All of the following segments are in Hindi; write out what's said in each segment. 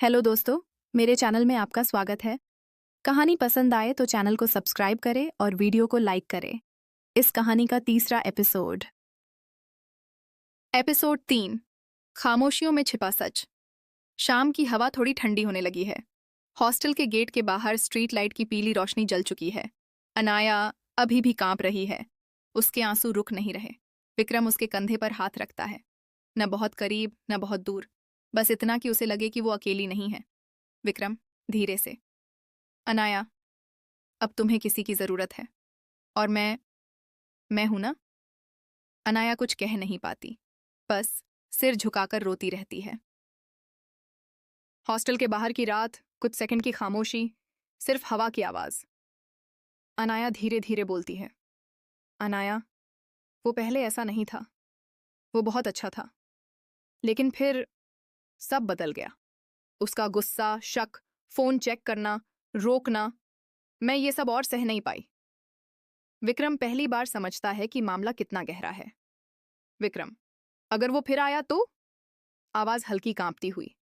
हेलो दोस्तों, मेरे चैनल में आपका स्वागत है। कहानी पसंद आए तो चैनल को सब्सक्राइब करें और वीडियो को लाइक करें। इस कहानी का तीसरा एपिसोड। एपिसोड 3, खामोशियों में छिपा सच। शाम की हवा थोड़ी ठंडी होने लगी है। हॉस्टल के गेट के बाहर स्ट्रीट लाइट की पीली रोशनी जल चुकी है। अनाया अभी भी कांप रही है। उसके आंसू रुक नहीं रहे। विक्रम उसके कंधे पर हाथ रखता है, न बहुत करीब न बहुत दूर, बस इतना कि उसे लगे कि वो अकेली नहीं है। विक्रम धीरे से, अनाया, अब तुम्हें किसी की जरूरत है और मैं हूं ना। अनाया कुछ कह नहीं पाती, बस सिर झुकाकर रोती रहती है। हॉस्टल के बाहर की रात, कुछ सेकंड की खामोशी, सिर्फ हवा की आवाज। अनाया धीरे धीरे बोलती है, अनाया, वो पहले ऐसा नहीं था। वो बहुत अच्छा था, लेकिन फिर सब बदल गया। उसका गुस्सा, शक, फोन चेक करना, रोकना, मैं ये सब और सह नहीं पाई। विक्रम पहली बार समझता है कि मामला कितना गहरा है। विक्रम, अगर वो फिर आया तो? आवाज हल्की कांपती हुई।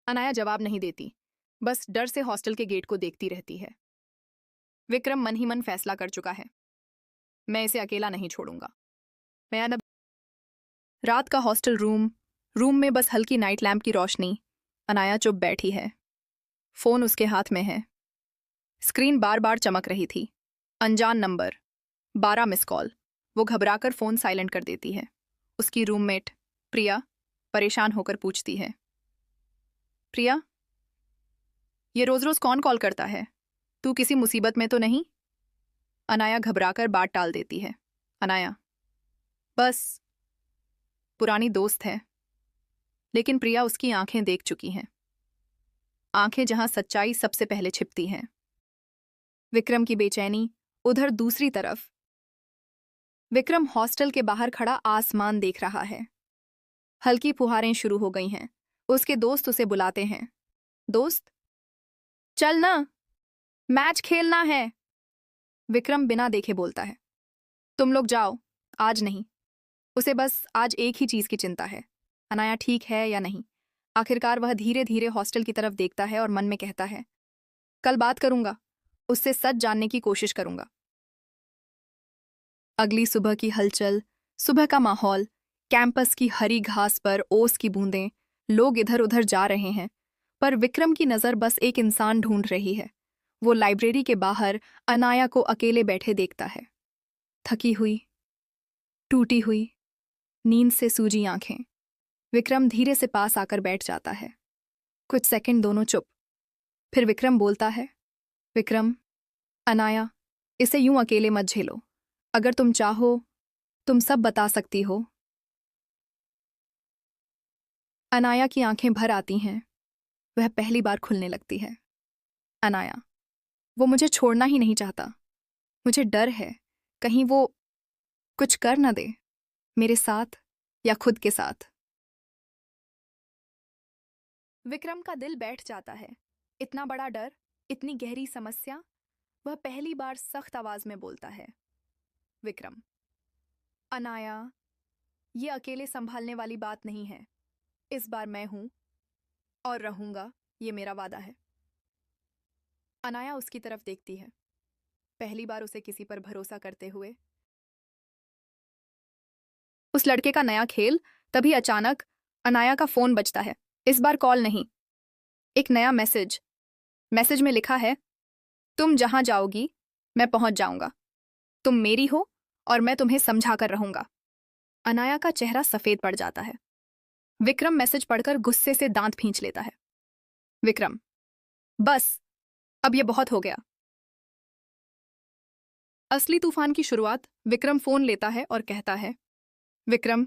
अनाया जवाब नहीं देती, बस डर से हॉस्टल के गेट को देखती रहती है। विक्रम मन ही मन फैसला कर चुका है, मैं इसे अकेला नहीं छोड़ूंगा। मैं न रात का हॉस्टल रूम में बस हल्की नाइट लैंप की रोशनी। अनाया चुप बैठी है। फोन उसके हाथ में है। स्क्रीन बार बार चमक रही थी। अनजान नंबर, 12 मिस कॉल। वो घबराकर फोन साइलेंट कर देती है। उसकी रूममेट प्रिया परेशान होकर पूछती है, प्रिया, ये रोज रोज कौन कॉल करता है? तू किसी मुसीबत में तो नहीं? अनाया घबराकर बात टाल देती है। अनाया, बस पुरानी दोस्त है। लेकिन प्रिया उसकी आंखें देख चुकी हैं, आंखें जहां सच्चाई सबसे पहले छिपती हैं। विक्रम की बेचैनी उधर दूसरी तरफ। विक्रम हॉस्टल के बाहर खड़ा आसमान देख रहा है। हल्की फुहारें शुरू हो गई हैं। उसके दोस्त उसे बुलाते हैं, दोस्त चल ना, मैच खेलना है। विक्रम बिना देखे बोलता है, तुम लोग जाओ, आज नहीं। उसे बस आज एक ही चीज की चिंता है, अनाया ठीक है या नहीं। आखिरकार वह धीरे धीरे हॉस्टल की तरफ देखता है और मन में कहता है, कल बात करूंगा, उससे सच जानने की कोशिश करूंगा। अगली सुबह की हलचल, सुबह का माहौल, कैंपस की हरी घास पर ओस की बूंदें, लोग इधर उधर जा रहे हैं, पर विक्रम की नजर बस एक इंसान ढूंढ रही है। वो लाइब्रेरी के बाहर अनाया को अकेले बैठे देखता है। थकी हुई, टूटी हुई, नींद से सूजी आंखें। विक्रम धीरे से पास आकर बैठ जाता है। कुछ सेकंड दोनों चुप। फिर विक्रम बोलता है, विक्रम, अनाया, इसे यूं अकेले मत झेलो। अगर तुम चाहो, तुम सब बता सकती हो। अनाया की आंखें भर आती हैं। वह पहली बार खुलने लगती है। अनाया, वो मुझे छोड़ना ही नहीं चाहता। मुझे डर है, कहीं वो कुछ कर न दे, मेरे साथ या खुद के साथ। विक्रम का दिल बैठ जाता है। इतना बड़ा डर, इतनी गहरी समस्या। वह पहली बार सख्त आवाज में बोलता है, विक्रम, अनाया, ये अकेले संभालने वाली बात नहीं है। इस बार मैं हूं और रहूंगा, ये मेरा वादा है। अनाया उसकी तरफ देखती है, पहली बार उसे किसी पर भरोसा करते हुए। उस लड़के का नया खेल। तभी अचानक अनाया का फोन बजता है। इस बार कॉल नहीं, एक नया मैसेज। मैसेज में लिखा है, तुम जहां जाओगी मैं पहुंच जाऊंगा। तुम मेरी हो और मैं तुम्हें समझा कर रहूंगा। अनाया का चेहरा सफेद पड़ जाता है। विक्रम मैसेज पढ़कर गुस्से से दांत भींच लेता है। विक्रम, बस, अब यह बहुत हो गया। असली तूफान की शुरुआत। विक्रम फोन लेता है और कहता है, विक्रम,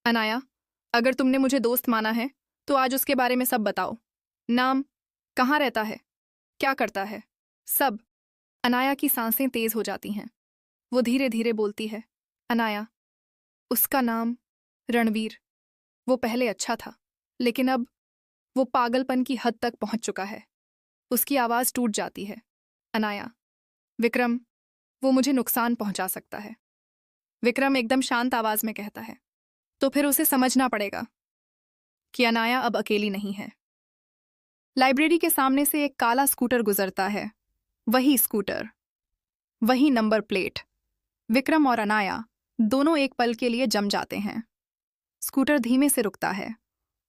अनाया, अगर तुमने मुझे दोस्त माना है तो आज उसके बारे में सब बताओ। नाम, कहाँ रहता है, क्या करता है, सब। अनाया की सांसें तेज हो जाती हैं। वो धीरे धीरे बोलती है, अनाया, उसका नाम रणवीर। वो पहले अच्छा था, लेकिन अब वो पागलपन की हद तक पहुंच चुका है। उसकी आवाज टूट जाती है। अनाया, विक्रम, वो मुझे नुकसान पहुंचा सकता है। विक्रम एकदम शांत आवाज में कहता है, तो फिर उसे समझना पड़ेगा कि अनाया अब अकेली नहीं है। लाइब्रेरी के सामने से एक काला स्कूटर गुजरता है। वही स्कूटर, वही नंबर प्लेट। विक्रम और अनाया दोनों एक पल के लिए जम जाते हैं। स्कूटर धीमे से रुकता है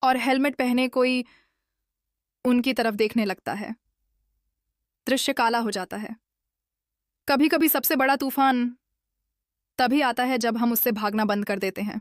और हेलमेट पहने कोई उनकी तरफ देखने लगता है। दृश्य काला हो जाता है। कभी कभी सबसे बड़ा तूफान तभी आता है जब हम उससे भागना बंद कर देते हैं।